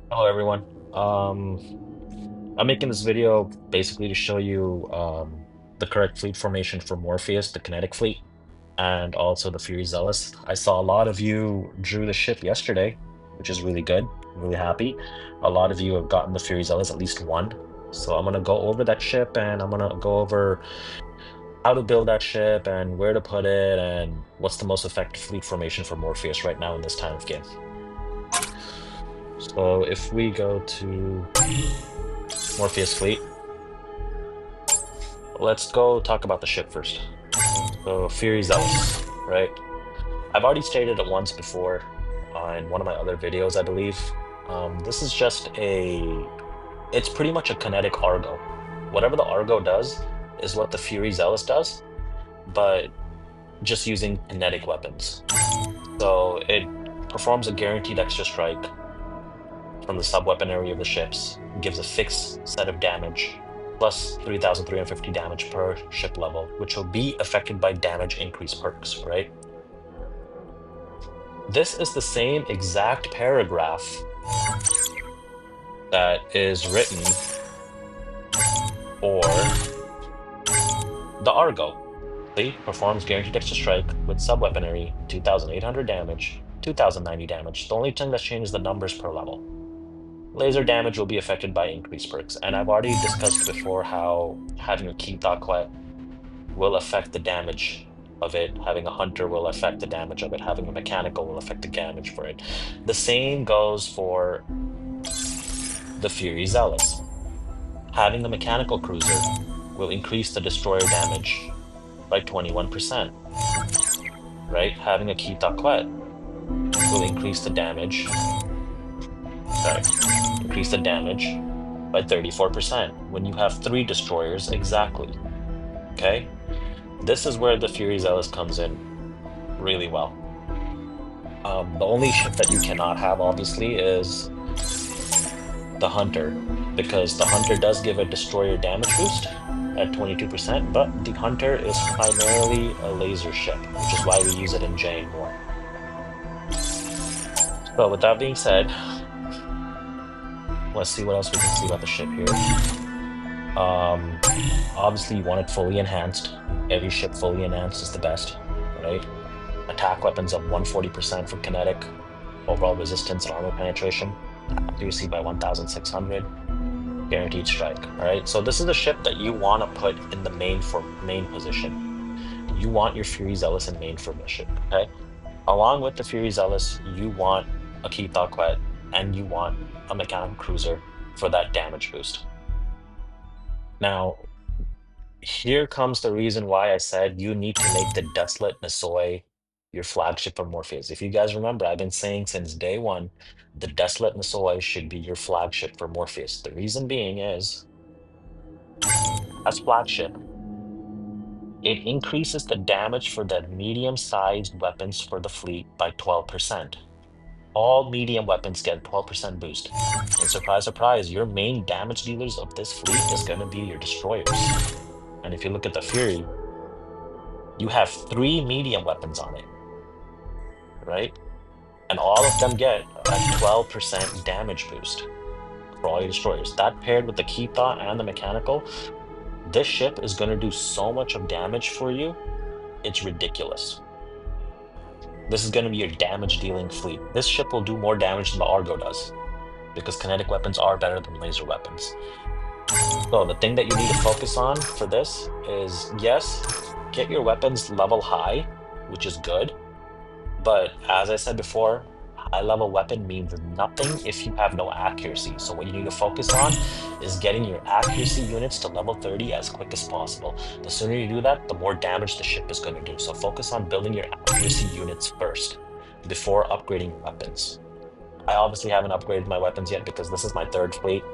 Hello everyone. I'm making this video basically to show you the correct fleet formation for Morpheus, the kinetic fleet, and also the Fury Zealous. I saw a lot of you drew the ship yesterday, which is really good. I'm really happy. A lot of you have gotten the Fury Zealous, at least one. So I'm gonna go over that ship and I'm gonna go over how to build that ship and where to put it and what's the most effective fleet formation for Morpheus right now in this time of game. So if we go to Morpheus fleet, let's go talk about the ship first. So Fury Zealous, right? I've already stated it once before in one of my other videos, I believe. This is just it's pretty much a kinetic Argo. Whatever the Argo does is what the Fury Zealous does, but just using kinetic weapons. So it performs a guaranteed extra strike from the sub-weapon area of the ships, gives a fixed set of damage, plus 3,350 damage per ship level, which will be affected by damage increase perks, right? This is the same exact paragraph that is written for the Argo. See, performs guaranteed extra strike with sub-weaponry, 2,800 damage, 2,090 damage. The only thing that's changed is the numbers per level. Laser damage will be affected by increased perks, and I've already discussed before how having a key Quet will affect the damage of it. Having a hunter will affect the damage of it. Having a mechanical will affect the damage for it. The same goes for the Fury Zealous. Having the mechanical cruiser will increase the destroyer damage by 21%, right? Having a Kita Quet will increase the damage, sorry, increase the damage by 34% when you have three destroyers exactly, okay? This is where the Fury Zealous comes in really well. The only ship that you cannot have, obviously, is the Hunter, because the Hunter does give a destroyer damage boost at 22%, but the Hunter is primarily a laser ship, which is why we use it in Jane more. So with that being said, let's see what else we can see about the ship here. Um, Obviously, you want it fully enhanced. Every ship fully enhanced is the best, right? Attack weapons of 140% for kinetic, overall resistance and armor penetration, accuracy by 1,600, guaranteed strike. All right, so this is the ship that you want to put in the main position. You want your Fury Zealous in main formation. Okay, along with the Fury Zealous, you want a Keith Quet and you want a mechanical cruiser for that damage boost. Now, here comes the reason why I said you need to make the Desolate Nisoi your flagship for Morpheus. If you guys remember, I've been saying since day one, the Desolate Nisoi should be your flagship for Morpheus. The reason being is, as flagship, it increases the damage for the medium-sized weapons for the fleet by 12%. All medium weapons get 12% boost. And surprise, surprise, your main damage dealers of this fleet is going to be your destroyers. And if you look at the Fury, you have three medium weapons on it, right? And all of them get a 12% damage boost for all your destroyers. That paired with the key thought and the mechanical, this ship is going to do so much of damage for you, it's ridiculous. This is going to be your damage dealing fleet. This ship will do more damage than the Argo does because kinetic weapons are better than laser weapons. So the thing that you need to focus on for this is, yes, get your weapons level high, which is good. But as I said before, high level weapon means nothing if you have no accuracy. So what you need to focus on is getting your accuracy units to level 30 as quick as possible. The sooner you do that, the more damage the ship is going to do. So focus on building your accuracy units first before upgrading your weapons. I obviously haven't upgraded my weapons yet because this is my third fleet.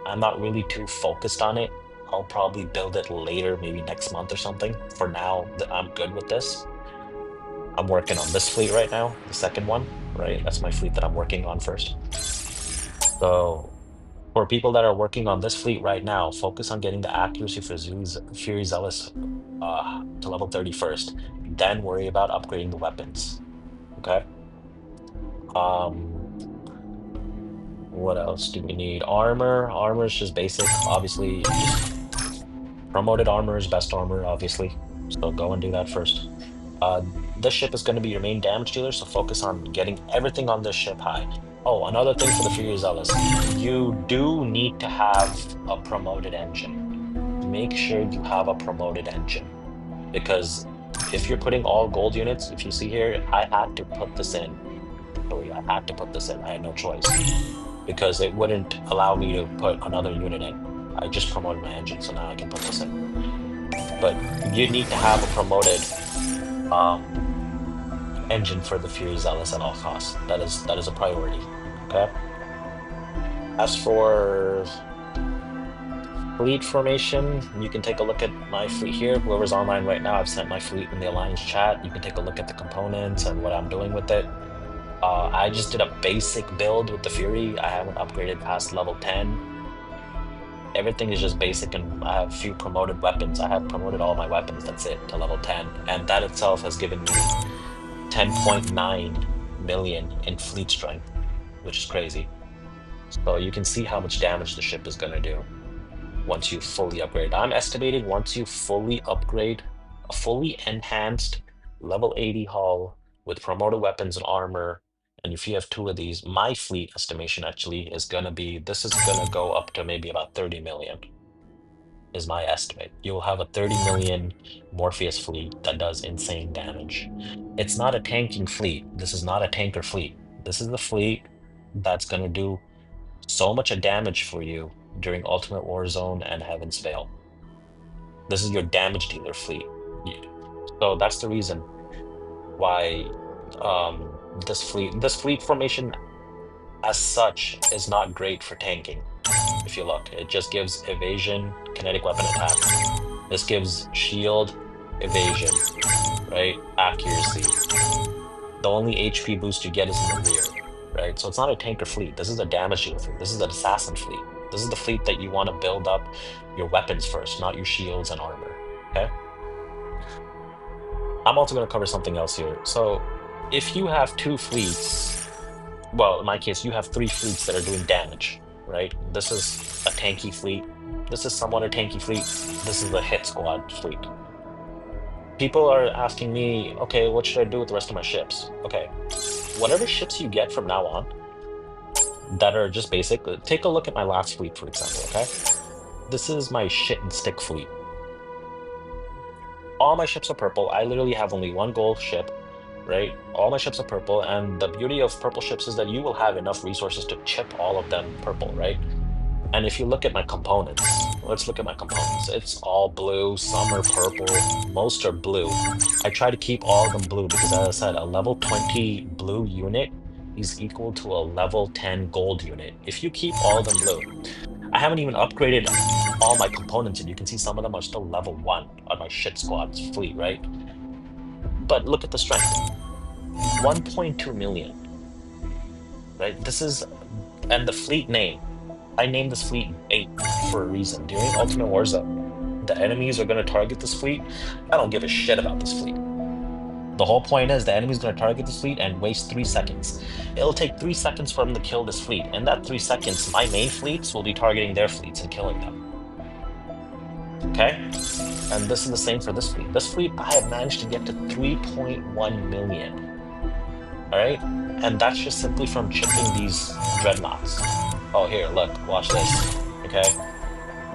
I'm not really too focused on it. I'll probably build it later, maybe next month or something. For now, I'm good with this. I'm working on this fleet right now, the second one, right? That's my fleet that I'm working on first. So for people that are working on this fleet right now, focus on getting the accuracy for Fury Zealous to level 30 first, then worry about upgrading the weapons. Okay. Um, What else do we need? Armor. Armor is just basic. Obviously, just promoted armor is best armor, obviously. So go and do that first. Uh, this ship is going to be your main damage dealer, so focus on getting everything on this ship high. Oh, another thing for the Fury Zealous. You do need to have a promoted engine. Make sure you have a promoted engine because if you're putting all gold units, if you see here, I had to put this in. Actually, I had to put this in. I had no choice because it wouldn't allow me to put another unit in. I just promoted my engine, so now I can put this in. But you need to have a promoted um, engine for the Fury Zealous at all costs. That is a priority. Okay. As for fleet formation, you can take a look at my fleet here. Whoever's online right now, I've sent my fleet in the Alliance chat. You can take a look at the components and what I'm doing with it. I just did a basic build with the Fury. I haven't upgraded past level 10. Everything is just basic, and I have a few promoted weapons. I have promoted all my weapons, that's it, to level 10. And that itself has given me 10.9 million in fleet strength, which is crazy. So you can see how much damage the ship is going to do once you fully upgrade. I'm estimating once you fully upgrade a fully enhanced level 80 hull with promoted weapons and armor, and if you have two of these, my fleet estimation actually is going to be, this is going to go up to maybe about 30 million is my estimate. You'll have a 30 million Morpheus fleet that does insane damage. It's not a tanking fleet. This is not a tanker fleet. This is the fleet that's going to do so much damage for you during Ultimate Warzone and Heaven's Veil. This is your damage dealer fleet. So that's the reason why this fleet formation as such is not great for tanking. If you look, it just gives evasion, kinetic weapon attack. This gives shield, evasion, right? Accuracy. The only HP boost you get is in the rear, right? So it's not a tanker fleet. This is a damage dealer fleet. This is an assassin fleet. This is the fleet that you want to build up your weapons first, not your shields and armor. Okay. I'm also going to cover something else here. So if you have two fleets, well, in my case, you have three fleets that are doing damage, right? This is a tanky fleet. This is somewhat a tanky fleet. This is the hit squad fleet. People are asking me, okay, what should I do with the rest of my ships? Okay, whatever ships you get from now on that are just basic, take a look at my last fleet, for example, okay? This is my shit and stick fleet. All my ships are purple. I literally have only one gold ship, right? All my ships are purple, and the beauty of purple ships is that you will have enough resources to chip all of them purple, right? And if you look at my components, let's look at my components. It's all blue, some are purple, most are blue. I try to keep all of them blue because, as I said, a level 20 blue unit is equal to a level 10 gold unit. If you keep all of them blue, I haven't even upgraded all my components, and you can see some of them are still level 1 on my shit squad's fleet, right? But look at the strength, 1.2 million, right? And the fleet name. I named this fleet bait for a reason. During Ultimate Warzone, the enemies are going to target this fleet. I don't give a shit about this fleet. The whole point is the enemy's going to target this fleet and waste 3 seconds. It'll take 3 seconds for them to kill this fleet. In that 3 seconds, my main fleets will be targeting their fleets and killing them. Okay? And this is the same for this fleet. This fleet, I have managed to get to 3.1 million. All right? And that's just simply from chipping these dreadnoughts. Oh, here, look, watch this. Okay?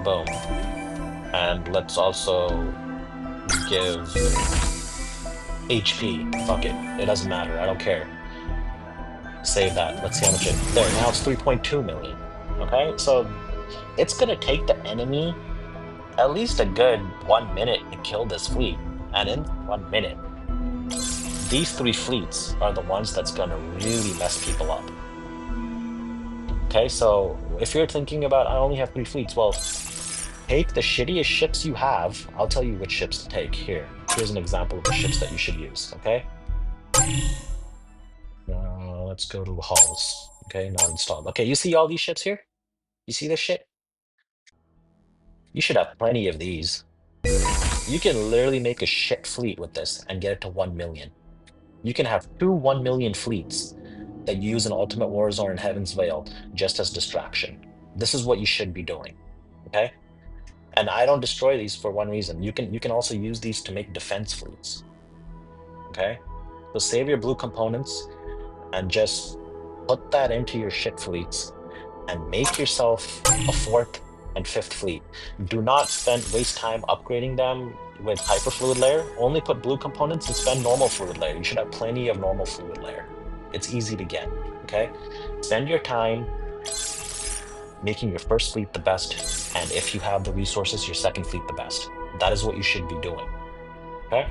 Boom. And let's also give HP. Fuck it. It doesn't matter. I don't care. Save that. Let's see how much it... There, now it's 3.2 million. Okay? So it's going to take the enemy at least a good 1 minute to kill this fleet. And in 1 minute, these three fleets are the ones that's going to really mess people up. Okay? So if you're thinking about, I only have three fleets, well, take the shittiest ships you have. I'll tell you which ships to take. Here's an example of the ships that you should use, okay? Let's go to hulls. Okay, not installed. Okay, you see all these ships here? You see this shit? You should have plenty of these. You can literally make a shit fleet with this and get it to 1 million. You can have two 1 million fleets that you use in Ultimate Warzone and Heaven's Veil just as distraction. This is what you should be doing. Okay? And I don't destroy these for one reason. You can also use these to make defense fleets. Okay? So save your blue components and just put that into your ship fleets and make yourself a fourth and fifth fleet. Do not waste time upgrading them with hyperfluid layer. Only put blue components and spend normal fluid layer. You should have plenty of normal fluid layer. It's easy to get. Okay? Spend your time making your first fleet the best, and if you have the resources, your second fleet the best. That is what you should be doing. Okay?